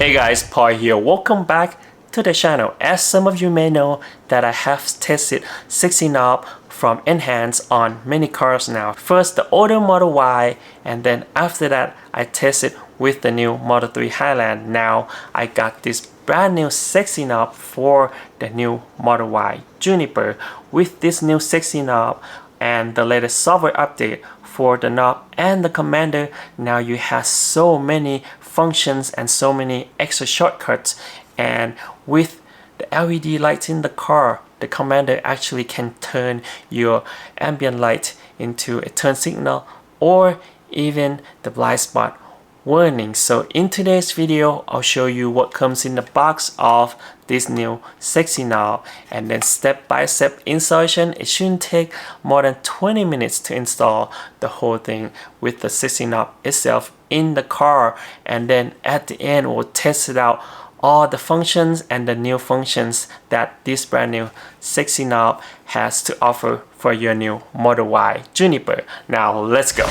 Hey guys, Paul here. Welcome back to the channel. As some of you may know that I have tested 60 knob from Enhance on many cars now. First the older Model Y, and then after that I tested with the new Model 3 Highland. Now I got this brand new 60 knob for the new Model Y Juniper. With this new 60 knob and the latest software update for the knob and the commander, now you have so many functions and so many extra shortcuts. And with the LED lights in the car, the commander actually can turn your ambient light into a turn signal or even the blind spot warning. So in today's video, I'll show you what comes in the box of this new 60 knob, and then step-by-step installation. It shouldn't take more than 20 minutes to install the whole thing with the 60 knob itself in the car, and then at the end we'll test it out all the functions and the new functions that this brand new 60 knob has to offer for your new Model Y Juniper. Now let's go.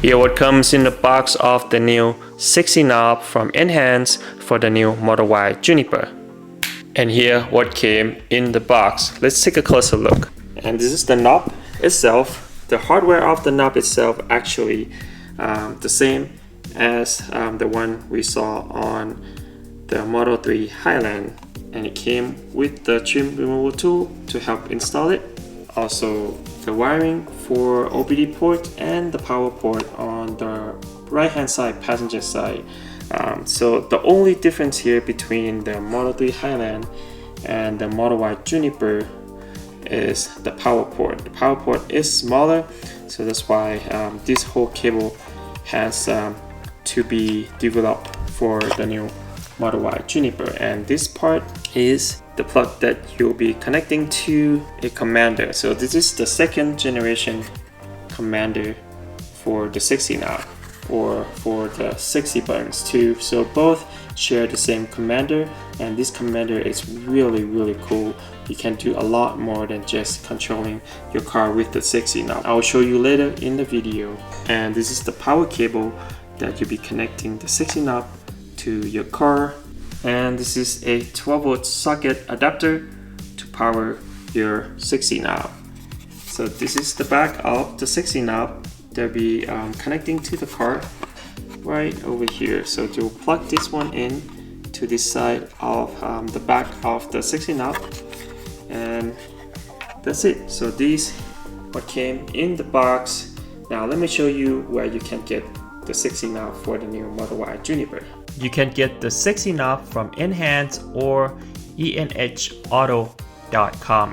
Here what comes in the box of the new 60 knob from Enhance for the new Model Y Juniper. And here what came in the box. Let's take a closer look. And this is the knob itself. The hardware of the knob itself actually the same as the one we saw on the Model 3 Highland, and it came with the trim removal tool to help install it. Also the wiring for OBD port and the power port on the right hand side, passenger side. So the only difference here between the Model 3 Highland and the Model Y Juniper is the power port. The power port is smaller, so that's why this whole cable has to be developed for the new Model Y Juniper. And this part is the plug that you'll be connecting to a commander. So this is the second generation commander for the 60 knob, or for the 60 buttons too. So both share the same commander, and this commander is really cool. You can do a lot more than just controlling your car with the 60 knob. I will show you later in the video. And this is the power cable that you'll be connecting the 60 knob to your car. And this is a 12 volt socket adapter to power your 60 knob. So this is the back of the 60 knob. They'll be connecting to the car right over here. So you'll plug this one in to this side of the back of the 60 knob, and that's it. So these what came in the box. Now let me show you where you can get the 60 knob for the new Model Y Juniper. You can get the 60 knob from Enhance or enhauto.com.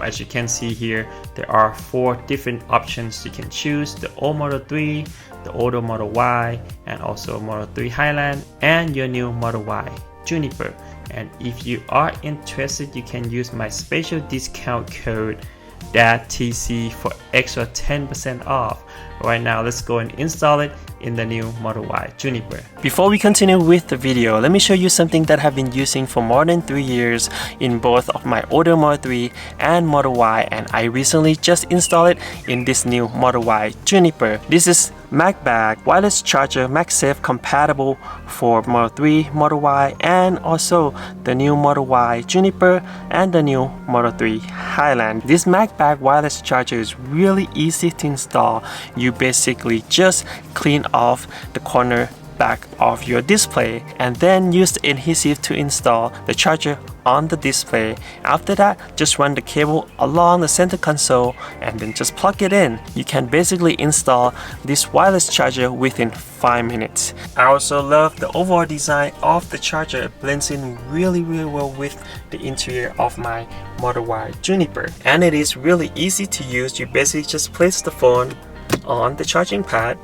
As you can see here, there are 4 different options you can choose: the old Model 3, the older Model Y, and also Model 3 Highland, and your new Model Y Juniper. And if you are interested, you can use my special discount code TC for extra 10% off. Right now, let's go and install it in the new Model Y Juniper. Before we continue with the video, let me show you something that I've been using for more than 3 years in both of my older Model 3 and Model Y, and I recently just installed it in this new Model Y Juniper. This is MagBag wireless charger, MagSafe compatible for Model 3, Model Y, and also the new Model Y Juniper and the new Model 3 Highland. This MagBag wireless charger is really easy to install. You basically just clean off the corner back of your display and then use the adhesive to install the charger on the display. After that, just run the cable along the center console and then just plug it in. You can basically install this wireless charger within 5 minutes. I also love the overall design of the charger. It blends in really well with the interior of my Model Y Juniper, and it is really easy to use. You basically just place the phone on the charging pad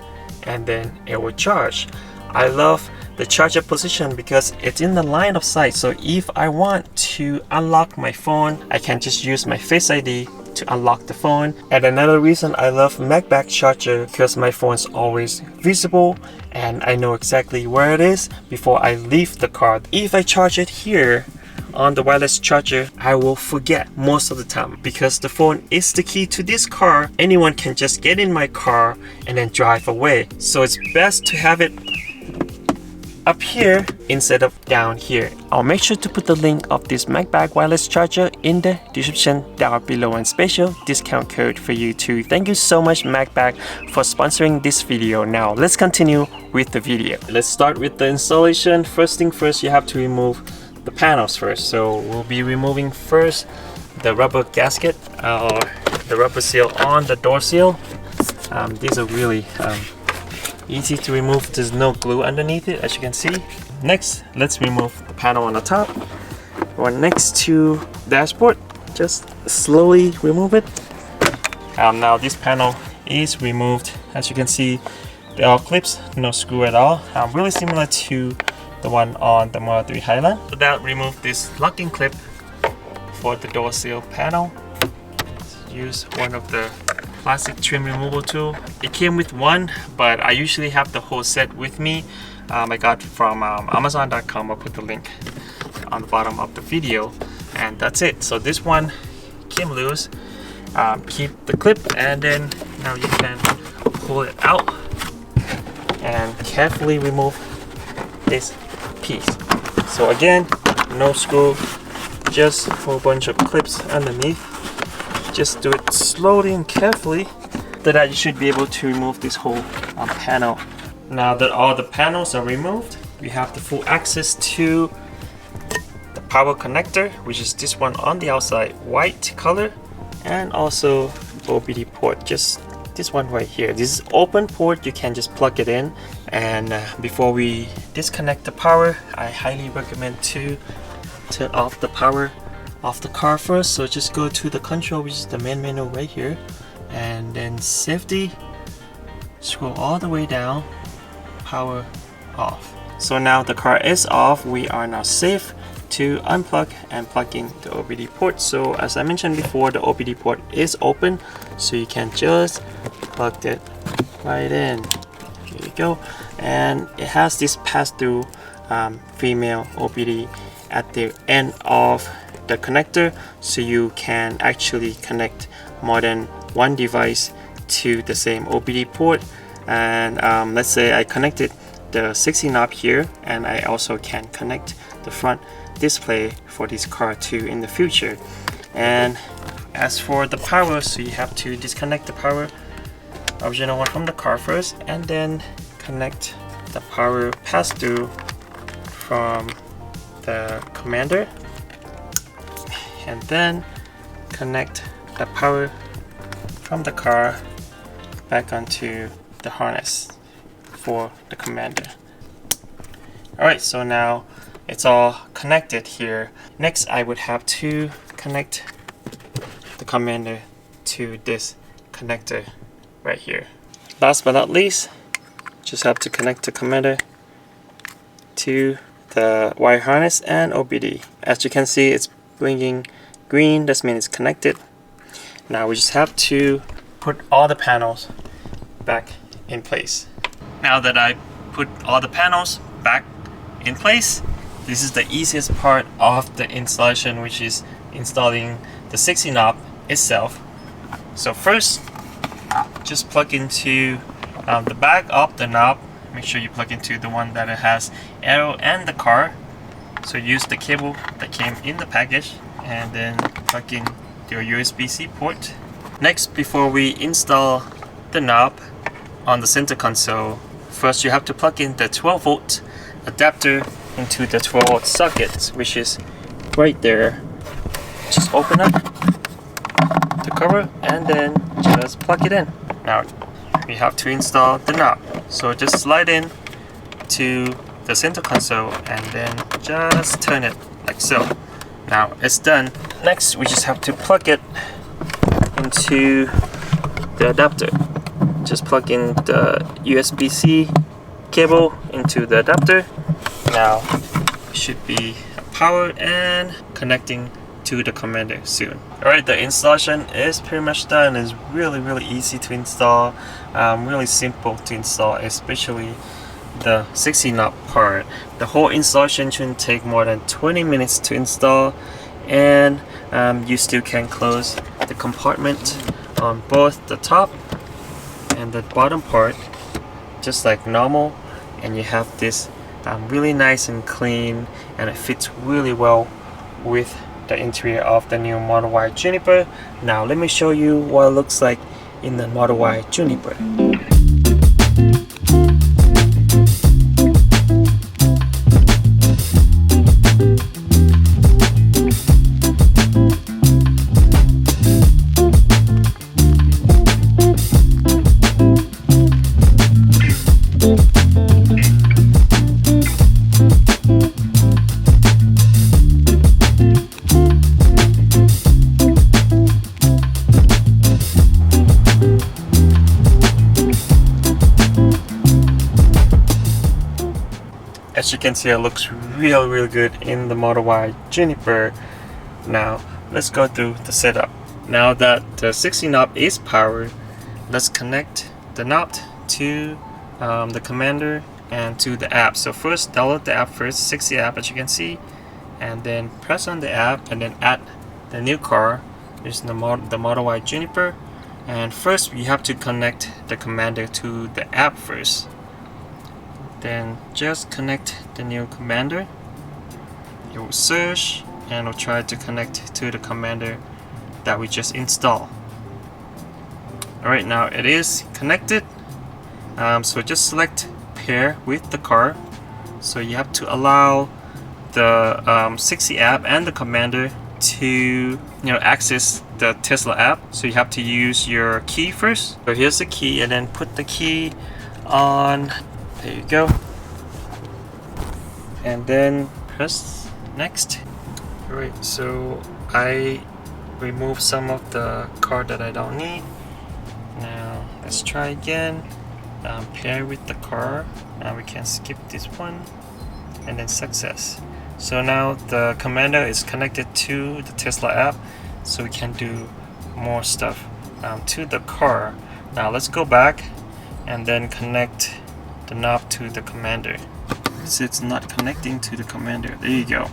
and then it will charge. I love the charger position because it's in the line of sight, so if I want to unlock my phone, I can just use my Face ID to unlock the phone. And another reason I love MagBag charger, because my phone is always visible and I know exactly where it is before I leave the car. If I charge it here on the wireless charger, I will forget most of the time, because the phone is the key to this car. Anyone can just get in my car and then drive away. So it's best to have it up here instead of down here. I'll make sure to put the link of this MacBag wireless charger in the description down below, and special discount code for you too. Thank you so much MacBag for sponsoring this video. Now let's continue with the video. Let's start with the installation. First thing first, you have to remove the panels first. So we'll be removing first the rubber gasket or the rubber seal on the door seal. These are really easy to remove. There's no glue underneath it, as you can see. Next, let's remove the panel on the top or next to the dashboard. Just slowly remove it. Now this panel is removed. As you can see, there are clips, no screw at all. Really similar to the one on the Model 3 Highland. So that remove this locking clip for the door seal panel. Use one of the plastic trim removal tool. It came with one, but I usually have the whole set with me. I got from Amazon.com. I'll put the link on the bottom of the video, and that's it. So this one came loose. Keep the clip, and then now you can pull it out and carefully remove this piece. So again, no screw, just a whole bunch of clips underneath. Just do it slowly and carefully. After that, you should be able to remove this whole panel. Now that all the panels are removed, we have the full access to the power connector, which is this one on the outside, white color, and also OBD port, just this one right here. This is open port, you can just plug it in. And before we disconnect the power, I highly recommend to turn off the power of the car first. So just go to the control, which is the main menu right here, and then safety, scroll all the way down, power off. So now the car is off. We are now safe to unplug and plug in the OBD port. So as I mentioned before, the OBD port is open, so you can just plug it right in. Here you go. And it has this pass-through female OBD at the end of the connector, so you can actually connect more than one device to the same OBD port. And let's say I connected the 60 knob here, and I also can connect the front display for this car too in the future. And as for the power, so you have to disconnect the power original one from the car first, and then connect the power pass-through from the commander, and then connect the power from the car back onto the harness for the commander. Alright, so now it's all connected here. Next, I would have to connect the commander to this connector right here. Last but not least, just have to connect the commander to the wire harness and OBD. As you can see, it's blinking green. That means it's connected. Now we just have to put all the panels back in place. Now that I put all the panels back in place, this is the easiest part of the installation, which is installing the 60 knob itself. So first, just plug into the back of the knob. Make sure you plug into the one that it has arrow and the car. So use the cable that came in the package, and then plug in your USB-C port. Next, before we install the knob on the center console, first you have to plug in the 12 volt adapter into the 12 volt socket, which is right there. Just open up the cover and then just plug it in. Now we have to install the knob, so just slide in to the center console and then just turn it like so. Now it's done. Next, we just have to plug it into the adapter. Just plug in the USB-C cable into the adapter. Now it should be powered and connecting to the commander soon. Alright, the installation is pretty much done. It's really easy to install, really simple to install, especially the 60 knob part. The whole installation shouldn't take more than 20 minutes to install, and you still can close the compartment on both the top and the bottom part just like normal, and you have this really nice and clean, and it fits really well with the interior of the new Model Y Juniper. Now let me show you what it looks like in the Model Y Juniper. As you can see, it looks real good in the Model Y Juniper. Now let's go through the setup. Now that the 60 knob is powered, let's connect the knob to the commander and to the app. So first, download the app first, 60 app as you can see, and then press on the app and then add the new car. This is the Model Y Juniper. And first you have to connect the commander to the app first. Then just connect the new commander. It will search and will try to connect to the commander that we just installed. Alright, now it is connected. So just select pair with the car. So you have to allow the 60 app and the commander to access the Tesla app. So you have to use your key first. So here's the key, and then put the key on. There you go. And then press next. Alright, so I remove some of the card that I don't need. Now let's try again. Pair with the car. Now we can skip this one, and then success. So now the commander is connected to the Tesla app, so we can do more stuff to the car. Now let's go back and then connect the knob to the commander. So it's not connecting to the commander. There you go.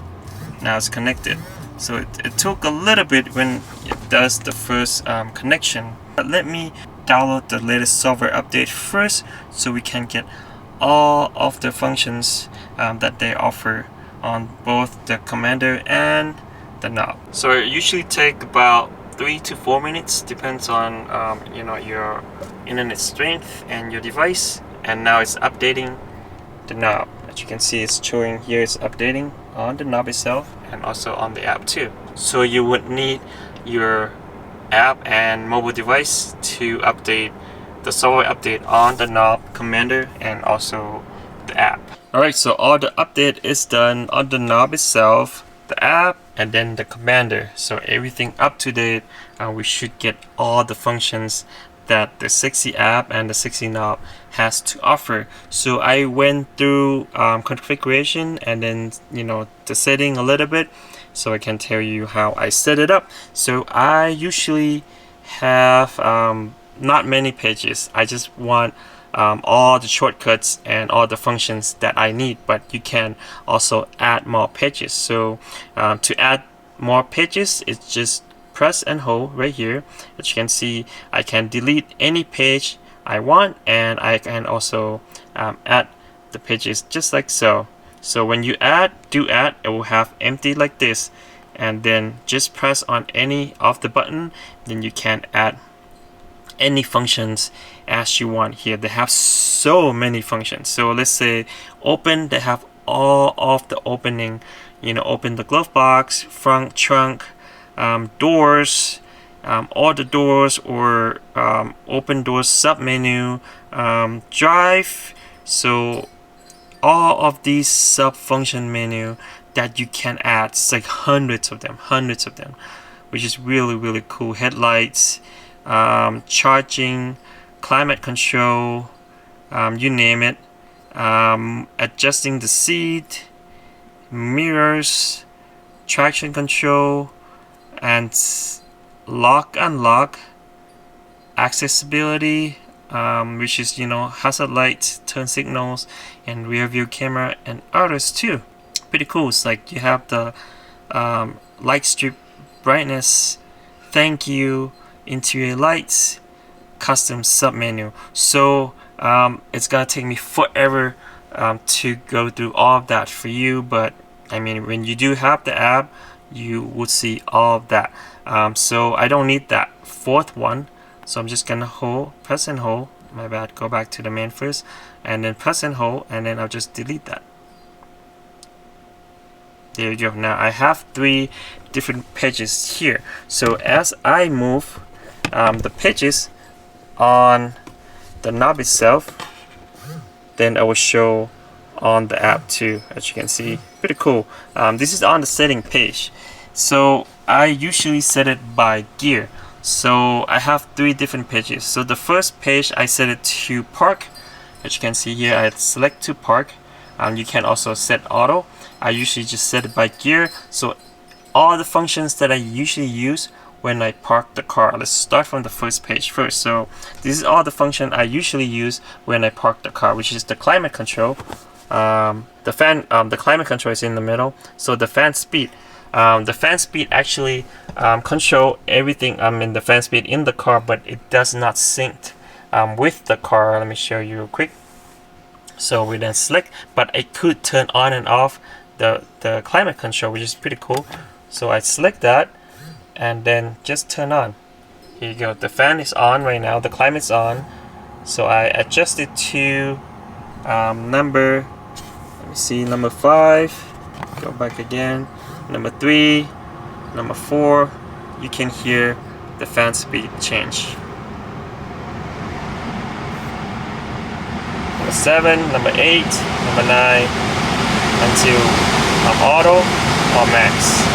Now it's connected. So it took a little bit when it does the first connection. But let me download the latest software update first, so we can get all of the functions that they offer on both the commander and the knob. So it usually take about 3 to 4 minutes, depends on your internet strength and your device. And now it's updating the knob. As you can see, it's showing here it's updating on the knob itself and also on the app too. So you would need your app and mobile device to update the software update on the knob, commander, and also the app. Alright, so all the update is done on the knob itself, the app, and then the commander. So everything up to date. We should get all the functions that the 60 app and the 60 knob has to offer. So I went through configuration and then the setting a little bit, so I can tell you how I set it up. So I usually have not many pages. I just want all the shortcuts and all the functions that I need, but you can also add more pages. So to add more pages, it's just press and hold right here. As you can see, I can delete any page I want, and I can also add the pages just like so. So when you add, it will have empty like this, and then just press on any of the button, then you can add any functions as you want here. They have so many functions. So let's say open, they have all of the opening, open the glove box, front trunk, doors, all the doors, or open doors submenu, drive. So all of these sub function menu that you can add, it's like hundreds of them, which is really cool. Headlights, charging, climate control, you name it, adjusting the seat, mirrors, traction control, and lock unlock, accessibility, which is, you know, hazard lights, turn signals, and rear view camera, and others too. Pretty cool. It's like you have the light strip brightness, thank you, interior lights, custom submenu. So it's gonna take me forever to go through all of that for you, but I mean, when you do have the app, you would see all of that. So I don't need that fourth one, so I'm just gonna press and hold, my bad, go back to the main first, and then press and hold, and then I'll just delete that. There you go. Now I have 3 different pages here, so as I move the pages on the knob itself, then I will show on the app too, as you can see. Pretty cool. This is on the setting page, so I usually set it by gear. So I have 3 different pages. So the first page I set it to park. As you can see here, I select to park. You can also set auto. I usually just set it by gear. So all the functions that I usually use when I park the car. Let's start from the first page first. So this is all the function I usually use when I park the car, which is the climate control. The climate control is in the middle. So the fan speed. The fan speed actually control everything in the fan speed in the car, but it does not sync with the car. Let me show you real quick. So we then select, but I could turn on and off the climate control, which is pretty cool. So I select that and then just turn on. Here you go. The fan is on right now. The climate's on. So I adjust it to number 5. Go back again. Number 3, number 4. You can hear the fan speed change. Number 7, number 8, number 9, until auto or max.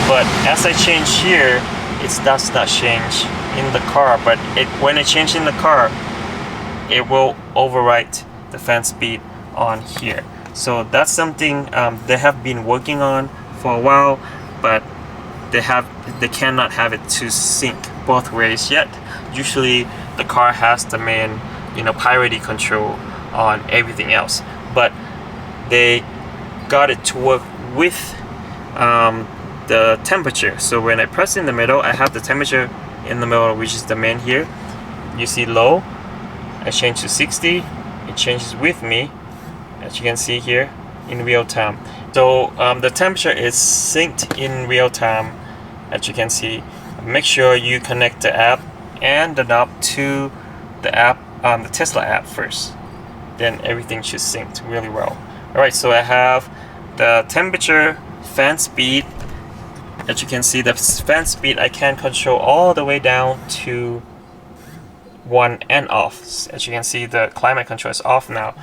But as I change here, it does not change in the car. But when I change in the car, it will overwrite the fan speed on here. So that's something they have been working on for a while, but they cannot have it to sync both ways yet. Usually the car has the main, you know, priority control on everything else, but they got it to work with the temperature. So when I press in the middle, I have the temperature in the middle, which is the main here. You see low, I change to 60, it changes with me, as you can see here, in real time. So the temperature is synced in real time, as you can see. Make sure you connect the app and the knob to the app, the Tesla app first. Then everything should sync really well. Alright, so I have the temperature, fan speed. As you can see, the fan speed I can control all the way down to 1 and off. As you can see, the climate control is off now.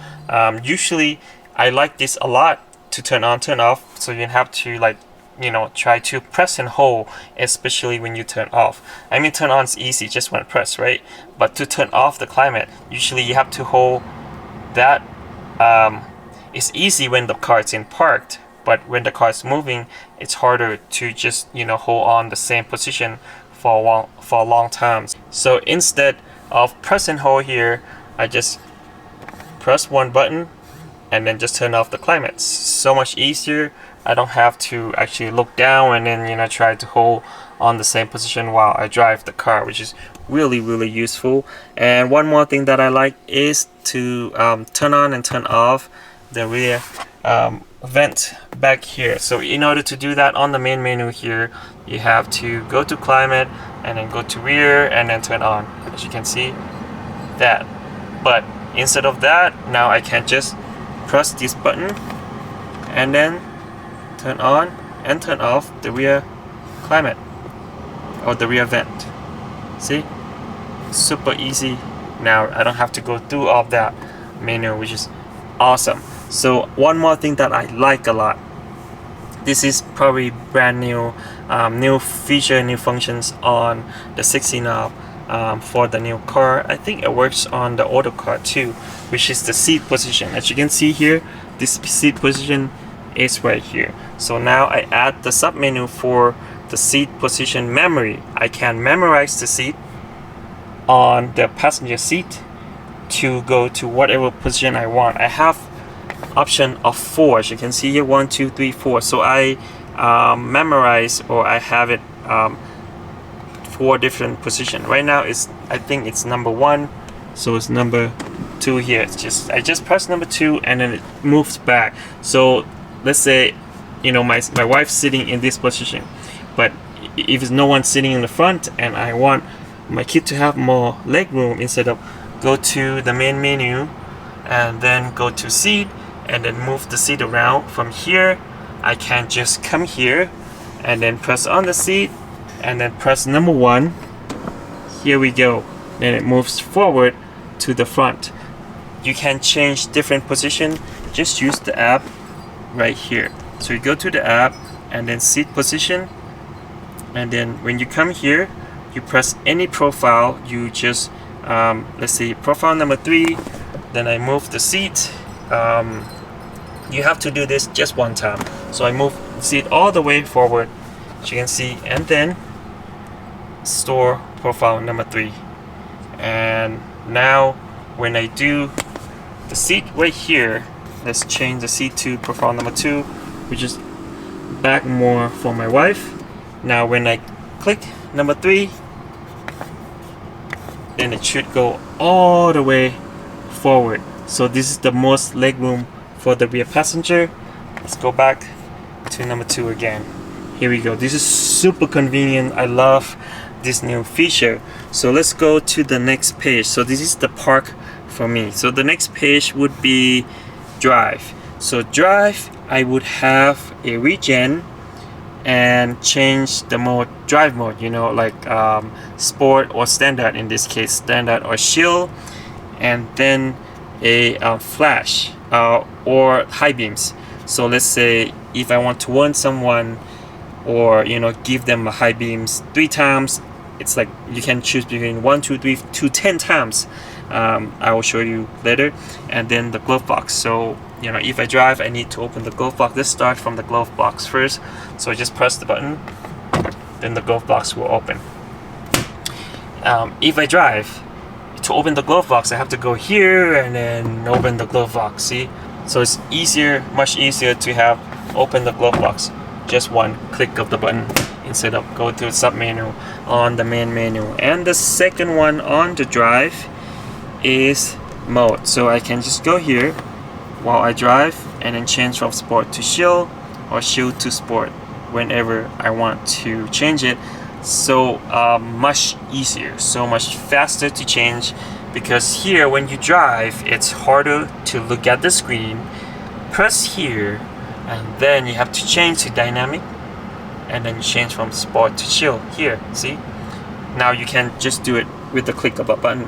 Usually I like this a lot to turn on, turn off, so you have to, like, you know, try to press and hold, especially when you turn off. I mean, turn on is easy, just one press, right? But to turn off the climate, usually you have to hold that. It's easy when the car is in parked, but when the car is moving, it's harder to just, you know, hold on the same position for a long time. So instead of press and hold here, I just press one button and then just turn off the climate. So much easier. I don't have to actually look down and then, you know, try to hold on the same position while I drive the car, which is really useful. And one more thing that I like is to turn on and turn off the rear vent back here. So in order to do that on the main menu here, you have to go to climate and then go to rear and then turn on, as you can see that. But instead of that, now I can just press this button and then turn on and turn off the rear climate or the rear vent. See, super easy. Now I don't have to go through all of that menu, which is awesome. So one more thing that I like a lot, this is probably brand new, new feature, new functions on the 60 knob for the new car. I think it works on the auto car too, which is the seat position. As you can see here, this seat position is right here. So now I add the submenu for the seat position memory. I can memorize the seat on the passenger seat to go to whatever position I want. I have option of 4, as you can see here, 1, 2, 3, 4. So I memorize, or I have it 4 different position. Right now I think it's number 1, so it's number 2 here. I just press number 2 and then it moves back. So let's say, you know, my wife's sitting in this position, but if there's no one sitting in the front and I want my kid to have more leg room, instead of go to the main menu and then go to seat and then move the seat around, from here I can just come here and then press on the seat and then press number 1. Here we go. Then it moves forward to the front. You can change different position. Just use the app right here. So you go to the app and then seat position, and then when you come here you press any profile. You just let's see, profile number 3, then I move the seat. You have to do this just one time. So I move the seat all the way forward, as you can see, and then store profile number 3. And now when I do the seat right here, let's change the seat to profile number 2, which is back more for my wife. Now when I click number 3, then it should go all the way forward. So this is the most leg room for the rear passenger. Let's go back to number 2 again. Here we go. This is super convenient. I love this new feature. So let's go to the next page. So this is the park for me. So the next page would be drive. So drive, I would have a regen and change the mode, drive mode, you know, like sport or standard, in this case standard or shield, and then a flash or high beams. So let's say if I want to warn someone, or you know, give them a high beams 3 times, it's like you can choose between 1, 2, 3 to 10 times. I will show you later. And then the glove box. So you know, if I drive, I need to open the glove box. Let's start from the glove box first. So I just press the button, then the glove box will open. If I drive, to open the glove box I have to go here and then open the glove box. See, so it's easier, much easier to have open the glove box, just one click of the button instead of go to sub menu on the main menu. And the second one on the drive is mode. So I can just go here while I drive and then change from sport to shield or shield to sport whenever I want to change it. So much easier, so much faster to change, because here when you drive it's harder to look at the screen. Press here and then you have to change to dynamic, and then you change from sport to shield here. See, now you can just do it with the click of a button,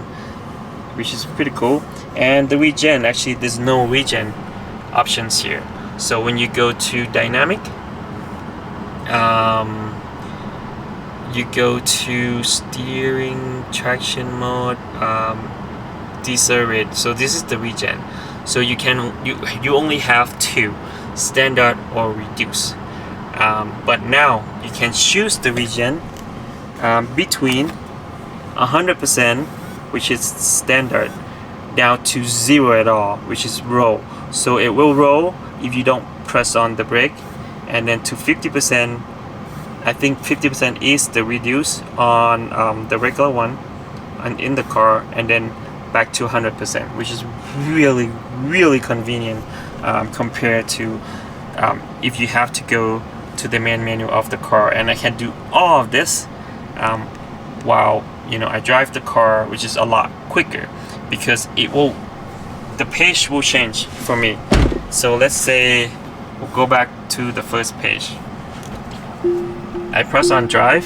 which is pretty cool. And the regen, actually there's no regen options here. So when you go to dynamic, you go to steering, traction mode, decelerate. So this is the regen. So you can you only have 2, standard or reduce. But now you can choose the regen between 100%, which is standard, down to 0 at all, which is roll. So it will roll if you don't press on the brake, and then to 50%. I think 50% is the reduce on the regular one and in the car, and then back to 100%, which is really, really convenient compared to if you have to go to the main menu of the car. And I can do all of this while, you know, I drive the car, which is a lot quicker, because the page will change for me. So let's say we'll go back to the first page. I press on drive.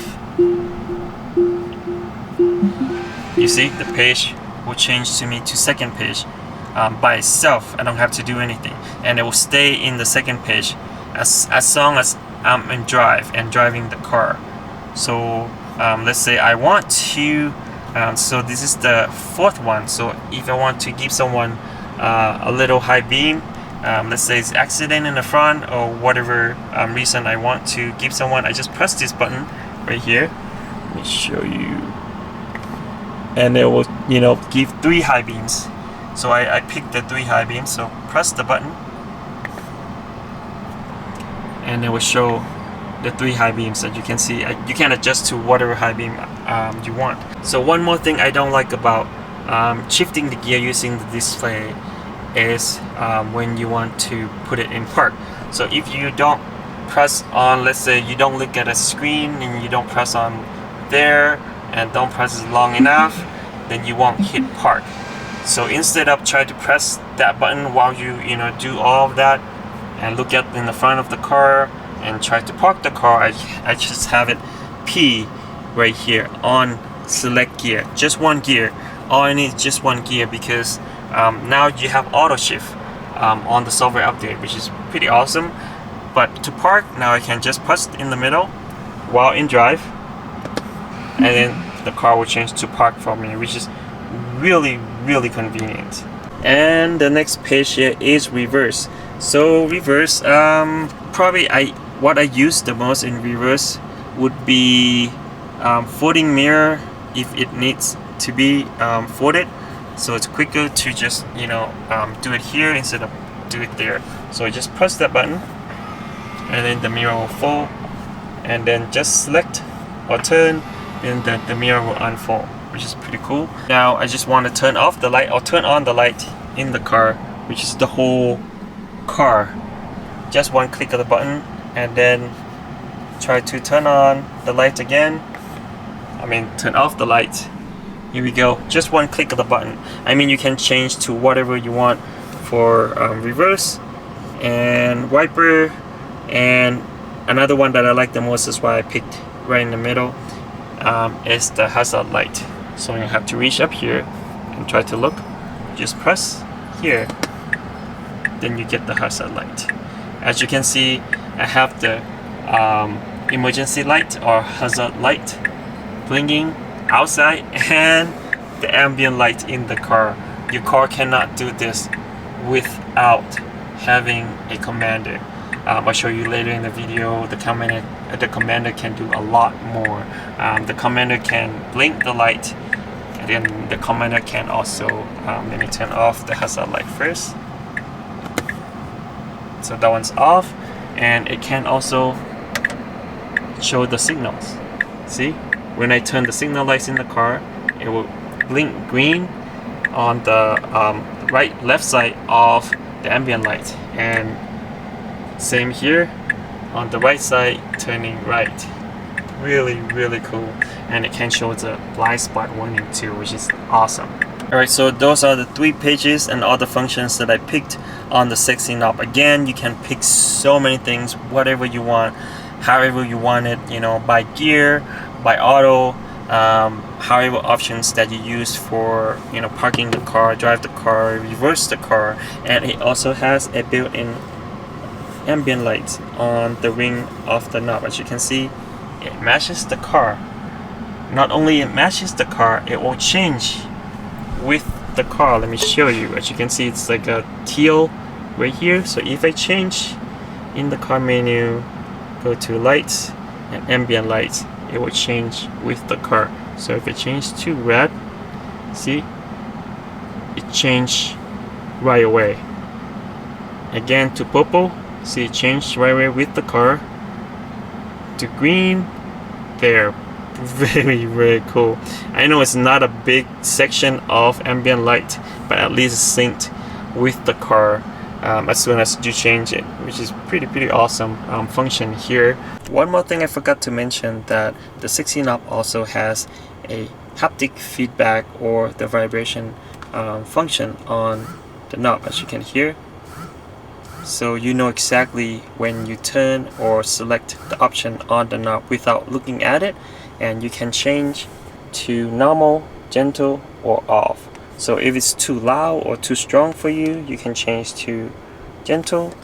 You see, the page will change to me to second page by itself. I don't have to do anything, and it will stay in the second page as long as I'm in drive and driving the car. So let's say I want to so this is the 4th one. So if I want to give someone a little high beam, let's say it's accident in the front or whatever reason I want to give someone, I just press this button right here. Let me show you. and it will, you know, give 3 high beams. So I picked the 3 high beams. So press the button and it will show the 3 high beams that you can see. You can adjust to whatever high beam you want. So one more thing I don't like about shifting the gear using the display is when you want to put it in park. So if you don't press on, let's say you don't look at a screen and you don't press on there and don't press it long enough, then you won't hit park. So instead of trying to press that button while you know, do all of that and look at in the front of the car and try to park the car, I just have it P right here on select gear, just one gear. All I need is just one gear, because now you have auto shift on the software update, which is pretty awesome. But to park, now I can just press in the middle while in drive, and then the car will change to park for me, which is really convenient. And the next page here is reverse. So reverse, probably what I use the most in reverse would be folding mirror if it needs to be folded. So it's quicker to just, you know, do it here instead of do it there. So I just press that button and then the mirror will fold, and then just select or turn, and then the mirror will unfold, which is pretty cool. Now I just want to turn off the light or turn on the light in the car, which is the whole car. Just one click of the button and then try to turn on the light again. I mean, turn off the light. Here we go, just one click of the button. I mean, you can change to whatever you want for reverse and wiper. And another one that I like the most is why I picked right in the middle, is the hazard light. So you have to reach up here and try to look. Just press here, then you get the hazard light. As you can see, I have the emergency light or hazard light blinking outside and the ambient light in the car. Your car cannot do this without having a commander. I'll show you later in the video. The commander can do a lot more. The commander can blink the light, and then the commander can also let me turn off the hazard light first. So that one's off, and it can also show the signals. See, when I turn the signal lights in the car, it will blink green on the left side of the ambient light, and same here on the right side, turning right. Really cool. And it can show the blind spot warning too, which is awesome. Alright, so those are the 3 pages and all the functions that I picked on the sexy knob. Again, you can pick so many things, whatever you want, however you want it, you know, by gear, by auto, however options that you use for, you know, parking the car, drive the car, reverse the car. And it also has a built-in ambient light on the ring of the knob. As you can see, it matches the car. Not only it matches the car, it will change with the car. Let me show you. As you can see, it's like a teal right here. So if I change in the car menu, go to lights and ambient lights, it will change with the car. So if I change to red, see, it changed right away. Again to purple, see, it changed right away with the car. To green, there. Very cool. I know it's not a big section of ambient light, but at least it's synced with the car as soon as you change it, which is pretty awesome function here. One more thing I forgot to mention, that the 60 knob also has a haptic feedback or the vibration function on the knob, as you can hear. So you know exactly when you turn or select the option on the knob without looking at it, and you can change to normal, gentle, or off. So if it's too loud or too strong for you, you can change to gentle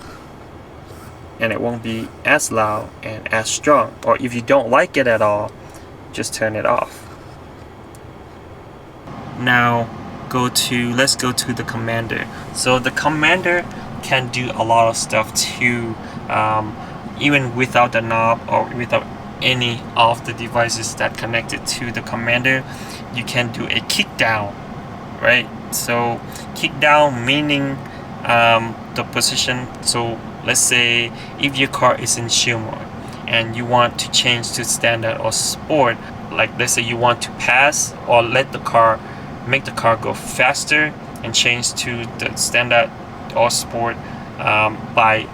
and it won't be as loud and as strong. Or if you don't like it at all, just turn it off. Now let's go to the commander. So the commander can do a lot of stuff too, even without the knob or without any of the devices that connected to the commander, you can do a kick down, right? So kick down meaning the position. So let's say if your car is in chill mode and you want to change to standard or sport, like let's say you want to pass or let the car, make the car go faster and change to the standard or sport by,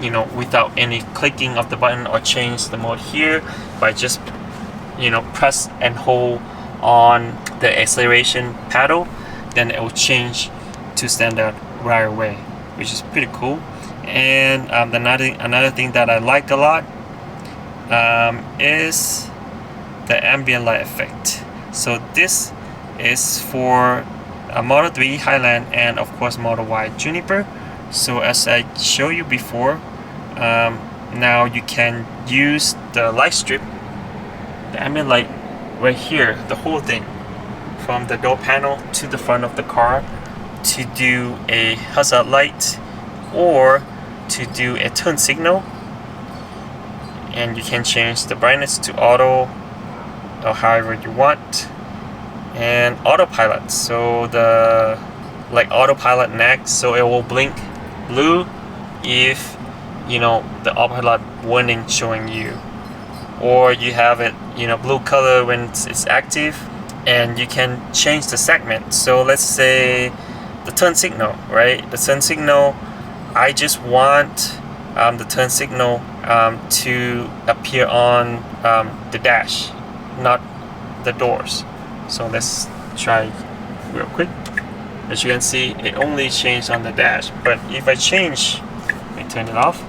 you know, without any clicking of the button, or change the mode here by just, you know, press and hold on the acceleration pedal, then it will change to standard right away, which is pretty cool. And another thing that I like a lot is the ambient light effect. So this is for a Model 3 Highland and of course Model Y Juniper. So as I showed you before, now you can use the light strip, the ambient light right here, the whole thing from the door panel to the front of the car, to do a hazard light or to do a turn signal. And you can change the brightness to auto or however you want. And autopilot, so the like autopilot next, so it will blink blue if, you know, the autopilot warning showing you, or you have it, you know, blue color when it's active. And you can change the segment. So let's say the turn signal, right? The turn signal, I just want the turn signal to appear on the dash, not the doors. So let's try real quick. As you can see, it only changed on the dash. But if I change, let me turn it off.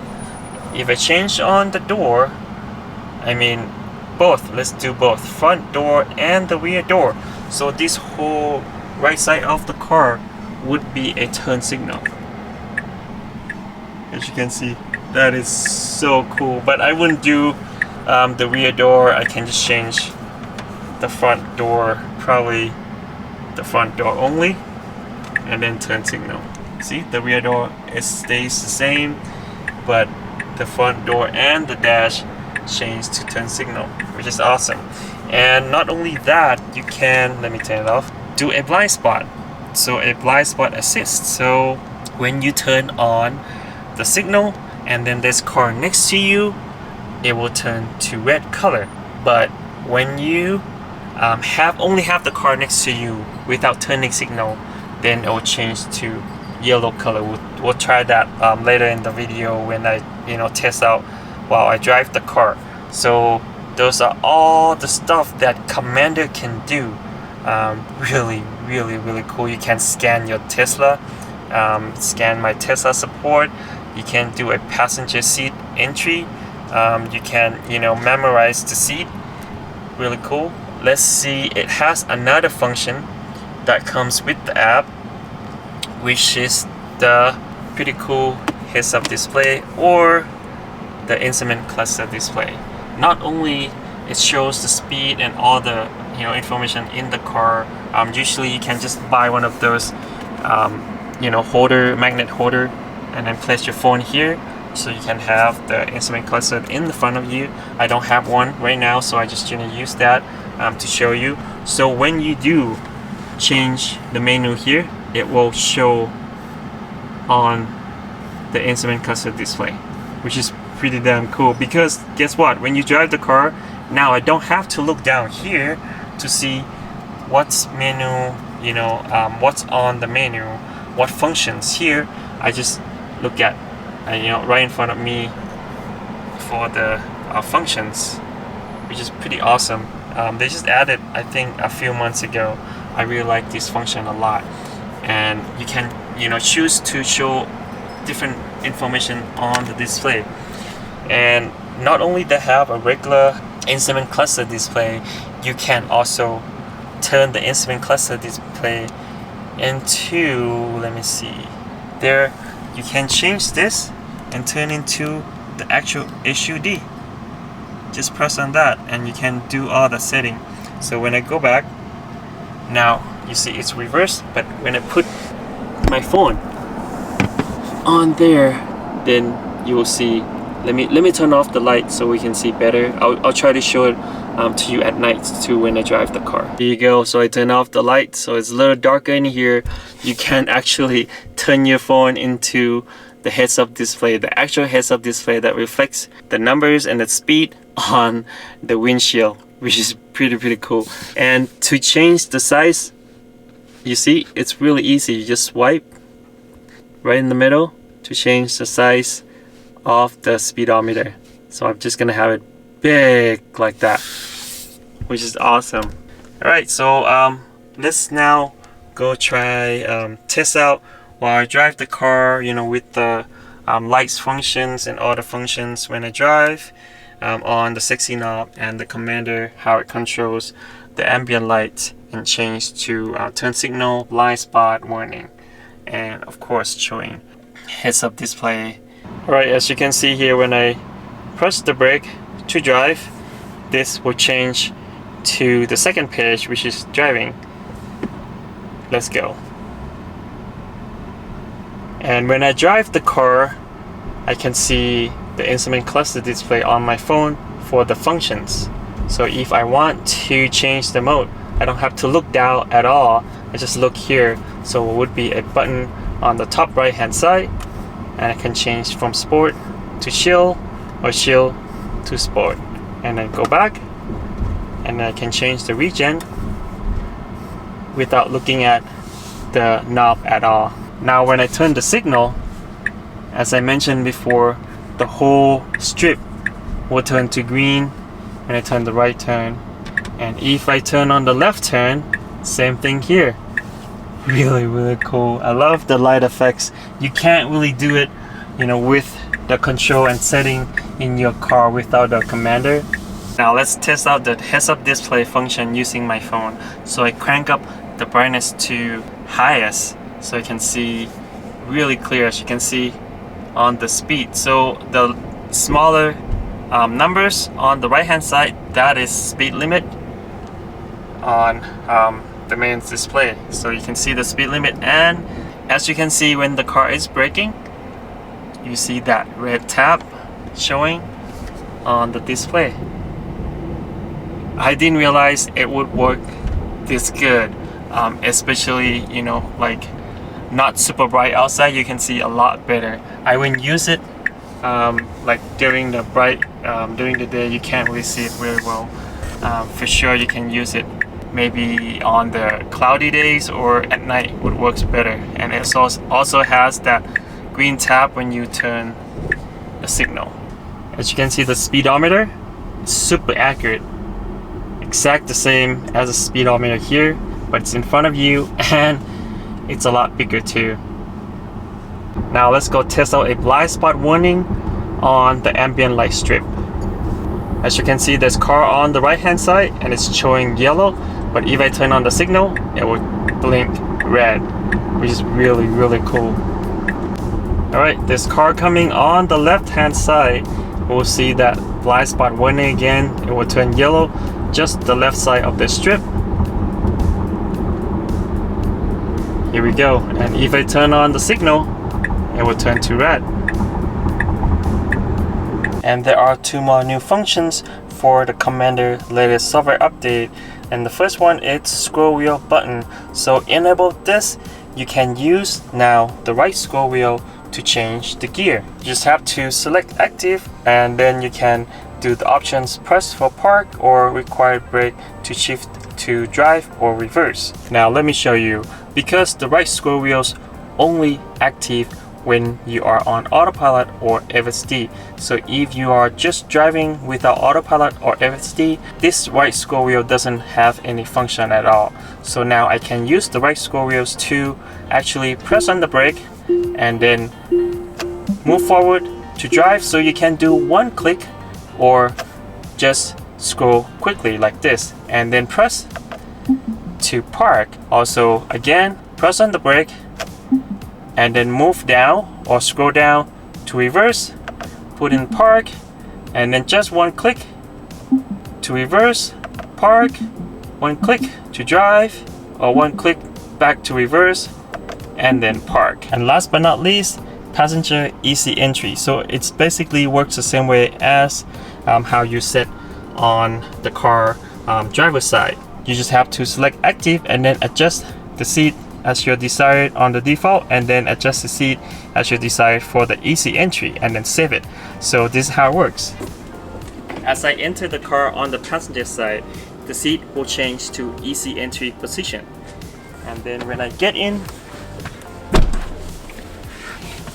If I change on the door, I mean both, let's do both, front door and the rear door. So this whole right side of the car would be a turn signal. As you can see, that is so cool. But I wouldn't do the rear door. I can just change the front door, probably the front door only, and then turn signal. See, the rear door, it stays the same, but the front door and the dash change to turn signal, which is awesome. And not only that, you can, let me turn it off, do a blind spot. So a blind spot assist. So when you turn on the signal and then there's car next to you, it will turn to red color. But when you only have the car next to you without turning signal, then it will change to yellow color. We'll try that later in the video when I, you know, test out while I drive the car. So those are all the stuff that Commander can do. Really cool. You can scan your Tesla, scan my Tesla support. You can do a passenger seat entry. You can, you know, memorize the seat. Really cool. Let's see, it has another function that comes with the app, which is the pretty cool heads-up display or the instrument cluster display. Not only it shows the speed and all the, you know, information in the car. Usually you can just buy one of those you know, magnet holder, and then place your phone here, so you can have the instrument cluster in the front of you. I don't have one right now, so I just gonna use that to show you. So when you do change the menu here, it will show on the instrument cluster display, which is pretty damn cool. Because guess what, when you drive the car, now I don't have to look down here to see what's menu, you know, what's on the menu, what functions here. I just look at, you know, right in front of me for the functions, which is pretty awesome. They just added, I think, a few months ago. I really like this function a lot. And you can, you know, choose to show different information on the display. And not only they have a regular instrument cluster display, you can also turn the instrument cluster display into, let me see, there you can change this and turn into the actual HUD. Just press on that and you can do all the setting. So when I go back, now you see it's reversed, but when I put my phone on there, then you will see Let me turn off the light so we can see better. I'll try to show it to you at night too when I drive the car. Here you go. So I turn off the light, so it's a little darker in here. You can actually turn your phone into the heads-up display, the actual heads-up display that reflects the numbers and the speed on the windshield, which is pretty cool. And to change the size, you see, it's really easy. You just swipe right in the middle to change the size of the speedometer. So I'm just gonna have it big like that, which is awesome. All right, so let's now go try test out while I drive the car, you know, with the lights functions and all the functions when I drive on the 60 knob and the commander, how it controls the ambient light and change to turn signal, blind spot, warning, and of course showing heads-up display. Alright, as you can see here, when I press the brake to drive, this will change to the second page, which is driving. Let's go. And when I drive the car, I can see the instrument cluster display on my phone for the functions. So if I want to change the mode, I don't have to look down at all. I just look here. So it would be a button on the top right hand side, and I can change from sport to chill or chill to sport, and then go back, and I can change the region without looking at the knob at all. Now when I turn the signal, as I mentioned before, the whole strip will turn to green when I turn the right turn, and if I turn on the left turn, same thing here. Really cool. I love the light effects. You can't really do it, you know, with the control and setting in your car without the commander. Now let's test out the heads-up display function using my phone. So I crank up the brightness to highest so I can see really clear, as you can see on the speed. So the smaller numbers on the right hand side, that is speed limit on the main display. So you can see the speed limit, and as you can see when the car is braking, you see that red tab showing on the display. I didn't realize it would work this good, especially, you know, like not super bright outside, you can see a lot better. I wouldn't use it like during the during the day, you can't really see it really well. For sure you can use it maybe on the cloudy days or at night, it works better. And it also has that green tab when you turn the signal. As you can see, the speedometer is super accurate, exact the same as a speedometer here, but it's in front of you and it's a lot bigger too. Now let's go test out a blind spot warning on the ambient light strip. As you can see, there's car on the right hand side and it's showing yellow, but if I turn on the signal, it will blink red, which is really cool. Alright, there's car coming on the left hand side. We'll see that blind spot warning again. It will turn yellow, just the left side of the strip. Here we go, and if I turn on the signal, it will turn to red. And there are two more new functions for the Commander latest software update, and the first one is scroll wheel button. So enable this, you can use now the right scroll wheel to change the gear. You just have to select active, and then you can do the options press for park or required brake to shift to drive or reverse. Now let me show you, because the right scroll wheels only active when you are on autopilot or FSD. So if you are just driving without autopilot or FSD, this right scroll wheel doesn't have any function at all. So now I can use the right scroll wheels to actually press on the brake and then move forward to drive. So you can do one click or just scroll quickly like this, and then press to park. Also again, press on the brake and then move down or scroll down to reverse, put in park, and then just one click to reverse, park, one click to drive, or one click back to reverse, and then park. And last but not least, passenger easy entry. So it's basically works the same way as how you set on the car driver's side. You just have to select active and then adjust the seat as your desired on the default, and then adjust the seat as your desired for the easy entry, and then save it. So this is how it works. As I enter the car on the passenger side, the seat will change to easy entry position, and then when I get in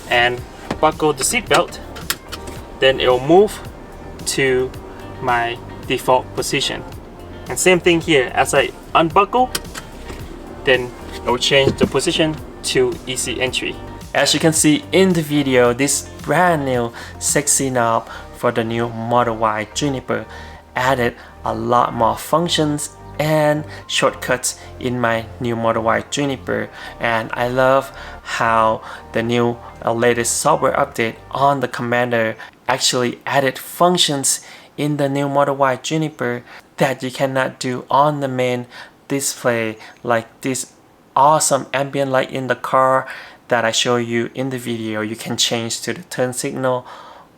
and buckle the seat belt, then it will move to my default position. And same thing here, as I unbuckle, then it will change the position to easy entry. As you can see in the video, this brand new sexy knob for the new Model Y Juniper added a lot more functions and shortcuts in my new Model Y Juniper, and I love how the new latest software update on the Commander actually added functions in the new Model Y Juniper that you cannot do on the main display, like this awesome ambient light in the car that I show you in the video. You can change to the turn signal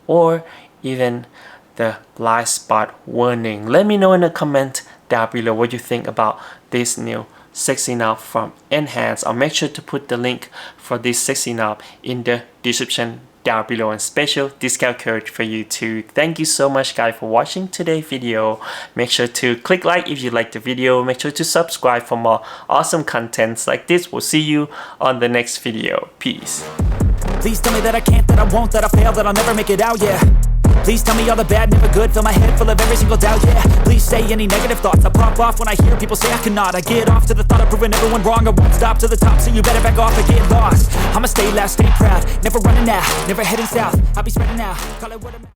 or even the blind spot warning. Let me know in the comment down below what you think about this new sexy knob from Enhance. I'll make sure to put the link for this sexy knob in the description down below, and special discount code for you too. Thank you so much guys for watching today's video. Make sure to click like if you like the video. Make sure to subscribe for more awesome contents like this. We'll see you on the next video. Peace. Please tell me that I can't, that I won't, that I fail, that I'll never make it out, yeah. Please tell me all the bad, never good, fill my head full of every single doubt, yeah. Please say any negative thoughts, I pop off when I hear people say I cannot. I get off to the thought of proving everyone wrong. I won't stop to the top, so you better back off and get lost. I'ma stay loud, stay proud, never running out, never heading south. I'll be spreading out, call it what I'm